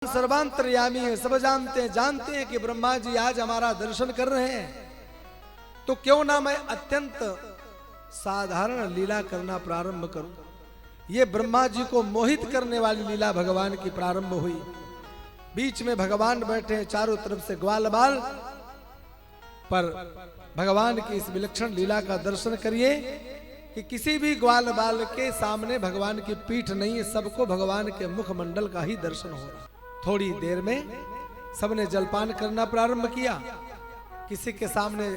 सर्वांतर्यामी है, सब जानते हैं कि ब्रह्मा जी आज हमारा दर्शन कर रहे हैं, तो क्यों ना मैं अत्यंत साधारण लीला करना प्रारंभ करूं। ये ब्रह्मा जी को मोहित करने वाली लीला भगवान की प्रारंभ हुई। बीच में भगवान बैठे हैं, चारों तरफ से ग्वाल बाल, पर भगवान की इस विलक्षण लीला का दर्शन करिए कि किसी भी ग्वाल बाल के सामने भगवान की पीठ नहीं है, सबको भगवान के मुखमंडल का ही दर्शन हो रहा। थोड़ी देर में सबने जलपान करना प्रारंभ किया। किसी के सामने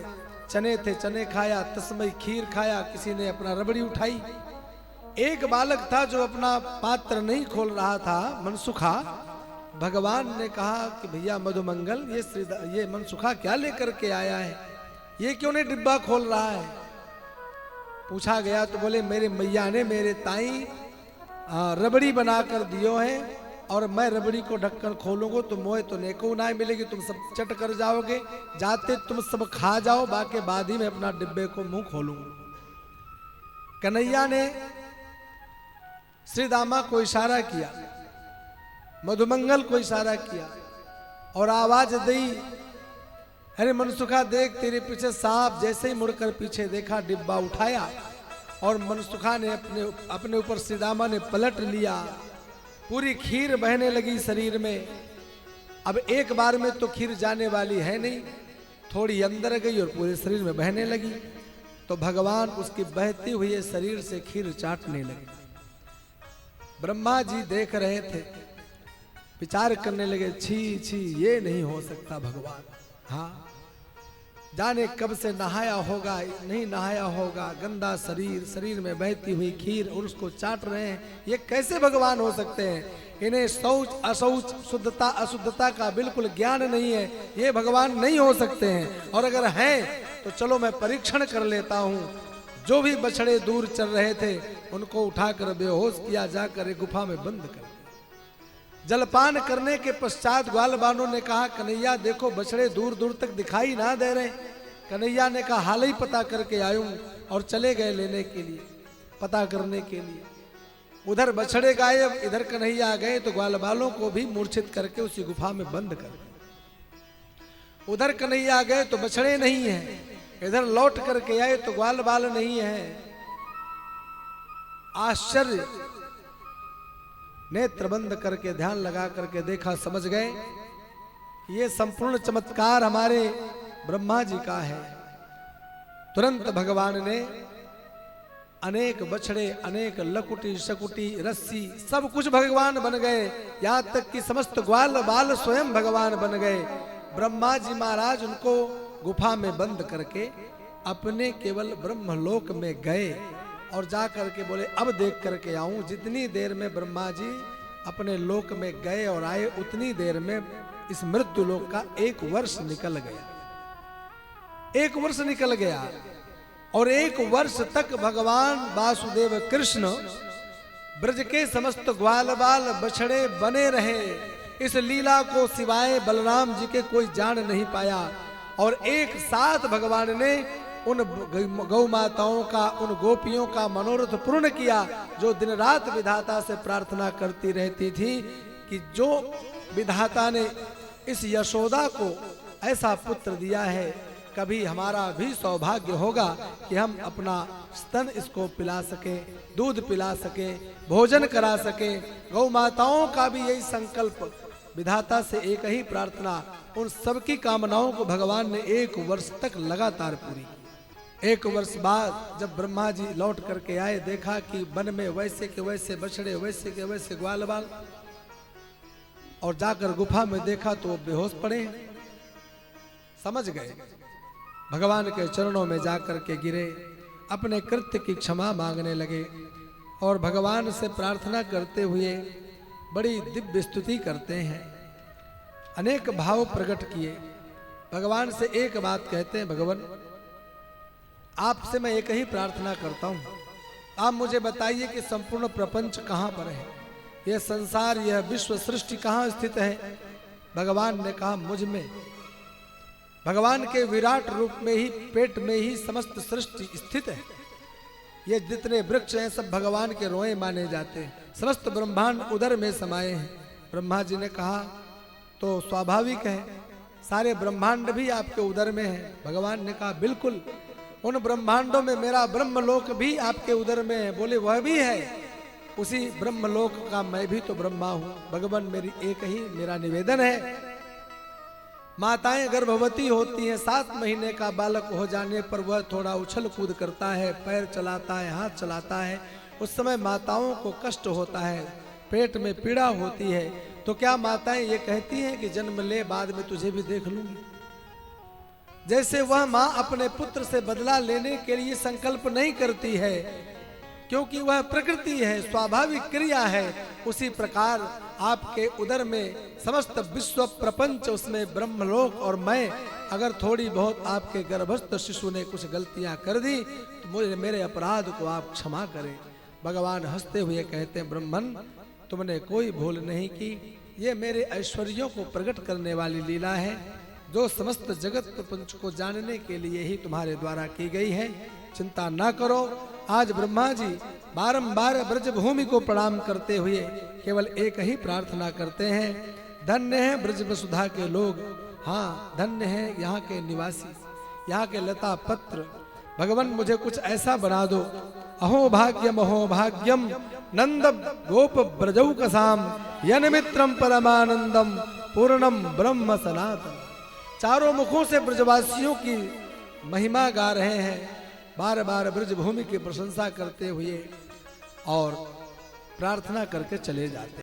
चने थे, चने खाया, तस्मई खीर खाया, किसी ने अपना रबड़ी उठाई। एक बालक था जो अपना पात्र नहीं खोल रहा था, मनसुखा। भगवान ने कहा कि भैया मधुमंगल, ये मनसुखा क्या लेकर के आया है, ये क्यों नहीं डिब्बा खोल रहा है। पूछा गया तो बोले मेरे मैया ने मेरे ताई रबड़ी बनाकर दियो है, और मैं रबड़ी को ढक्कन खोलूंगा तो मोह तो नेको ना मिलेगी, तुम सब चट कर जाओगे, जाते तुम सब खा जाओ, बाकी बाद ही में अपना डिब्बे को मुंह खोलूंगा। कन्हैया ने श्री दामा को इशारा किया, मधुमंगल को इशारा किया और आवाज दी, अरे मनसुखा देख तेरे पीछे सांप। जैसे ही मुड़कर पीछे देखा, डिब्बा उठाया और मनसुखा ने अपने ऊपर श्री दामा ने पलट लिया। पूरी खीर बहने लगी शरीर में। अब एक बार में तो खीर जाने वाली है नहीं, थोड़ी अंदर गई और पूरे शरीर में बहने लगी। तो भगवान उसकी बहती हुई शरीर से खीर चाटने लगे। ब्रह्मा जी देख रहे थे, विचार करने लगे, छी छी ये नहीं हो सकता भगवान। हाँ, जाने कब से नहाया होगा, नहीं नहाया होगा, गंदा शरीर में बहती हुई खीर और उसको चाट रहे हैं, ये कैसे भगवान हो सकते हैं। इन्हें शौच अशौच, शुद्धता अशुद्धता का बिल्कुल ज्ञान नहीं है, ये भगवान नहीं हो सकते हैं। और अगर हैं तो चलो मैं परीक्षण कर लेता हूँ। जो भी बछड़े दूर चल रहे थे उनको उठाकर बेहोश किया, जाकर एक गुफा में बंद कर। जलपान करने के पश्चात ग्वाल बालों ने कहा, कन्हैया देखो बछड़े दूर दूर तक दिखाई ना दे रहे। कन्हैया ने कहा हाल ही पता करके आयूं, और चले गए लेने के लिए, पता करने के लिए। उधर बछड़े गायब, इधर कन्हैया गए तो ग्वाल बालों को भी मूर्छित करके उसी गुफा में बंद कर दिया। उधर कन्हैया गए तो बछड़े नहीं है, इधर लौट करके आए तो ग्वाल बाल नहीं है। आश्चर्य, नेत्र बंद करके ध्यान लगा करके देखा, समझ गए ये संपूर्ण चमत्कार हमारे ब्रह्मा जी का है। तुरंत भगवान ने अनेक बछड़े, अनेक लकुटी शकुटी रस्सी, सब कुछ भगवान बन गए। यहां तक कि समस्त ग्वाल बाल स्वयं भगवान बन गए। ब्रह्मा जी महाराज उनको गुफा में बंद करके अपने केवल ब्रह्मलोक में गए और जा करके बोले अब देख करके आऊं। जितनी देर में ब्रह्मा जी अपने लोक में गए और आए, उतनी देर में इस मृत्यु लोक का 1 वर्ष निकल गया। 1 वर्ष निकल गया और 1 वर्ष तक भगवान वासुदेव कृष्ण ब्रज के समस्त ग्वाल बाल बछड़े बने रहे। इस लीला को सिवाय बलराम जी के कोई जान नहीं पाया। और एक साथ भगवान ने उन गौ माताओं का, उन गोपियों का मनोरथ पूर्ण किया, जो दिन रात विधाता से प्रार्थना करती रहती थी कि जो विधाता ने इस यशोदा को ऐसा पुत्र दिया है, कभी हमारा भी सौभाग्य होगा कि हम अपना स्तन इसको पिला सके, दूध पिला सके, भोजन करा सके। गौ माताओं का भी यही संकल्प, विधाता से एक ही प्रार्थना। उन सबकी कामनाओं को भगवान ने 1 वर्ष तक लगातार पूरी की। 1 वर्ष बाद जब ब्रह्मा जी लौट करके आए, देखा कि वन में वैसे के वैसे बछड़े, वैसे के वैसे ग्वाल बाल, और जाकर गुफा में देखा तो वो बेहोश पड़े। समझ गए, भगवान के चरणों में जाकर के गिरे, अपने कृत्य की क्षमा मांगने लगे और भगवान से प्रार्थना करते हुए बड़ी दिव्य स्तुति करते हैं। अनेक भाव प्रकट किए। भगवान से एक बात कहते हैं, भगवान आपसे मैं एक ही प्रार्थना करता हूं, आप मुझे बताइए कि संपूर्ण प्रपंच कहां पर है, यह संसार, यह विश्व सृष्टि कहां स्थित है। भगवान ने कहा मुझ में। भगवान के विराट रूप में ही, पेट में ही समस्त सृष्टि स्थित है। ये जितने वृक्ष हैं सब भगवान के रोए माने जाते हैं। समस्त ब्रह्मांड उदर में समाये हैं। ब्रह्मा जी ने कहा तो स्वाभाविक है, सारे ब्रह्मांड भी आपके उदर में है। भगवान ने कहा बिल्कुल, उन ब्रह्मांडों में मेरा ब्रह्मलोक भी आपके उदर में है। बोले वह भी है, उसी ब्रह्मलोक का मैं भी तो ब्रह्मा हूं। भगवान मेरी एक ही मेरा निवेदन है, माताएं गर्भवती होती हैं, 7 महीने का बालक हो जाने पर वह थोड़ा उछल कूद करता है, पैर चलाता है, हाथ चलाता है, उस समय माताओं को कष्ट होता है, पेट में पीड़ा होती है। तो क्या माताएं ये कहती हैं कि जन्म ले, बाद में तुझे भी देख लूंगी? जैसे वह माँ अपने पुत्र से बदला लेने के लिए संकल्प नहीं करती है, क्योंकि वह प्रकृति है, स्वाभाविक क्रिया है, उसी प्रकार आपके उदर में समस्त विश्व प्रपंच, उसमें ब्रह्मलोक और मैं, अगर थोड़ी बहुत आपके गर्भस्थ शिशु ने कुछ गलतियां कर दी तो मुझे, मेरे अपराध को आप क्षमा करें। भगवान हंसते हुए कहते हैं, ब्रह्मन तुमने कोई भूल नहीं की, ये मेरे ऐश्वर्यों को प्रकट करने वाली लीला है, जो समस्त जगत प्रपंच को जानने के लिए ही तुम्हारे द्वारा की गई है। चिंता ना करो। आज ब्रह्मा जी बारंबार ब्रजभूमि को प्रणाम करते हुए केवल एक ही प्रार्थना करते हैं, धन्य है ब्रज वसुधा के लोग, हाँ धन्य है यहाँ के निवासी, यहाँ के लता पत्र। भगवान मुझे कुछ ऐसा बना दो, अहो भाग्यम नंद गोप ब्रजौ कसाम यन मित्रम परमानंदम पूर्णम ब्रह्म सनातन। चारों मुखों से ब्रजवासियों की महिमा गा रहे हैं, बार बार ब्रजभूमि की प्रशंसा करते हुए और प्रार्थना करके चले जाते।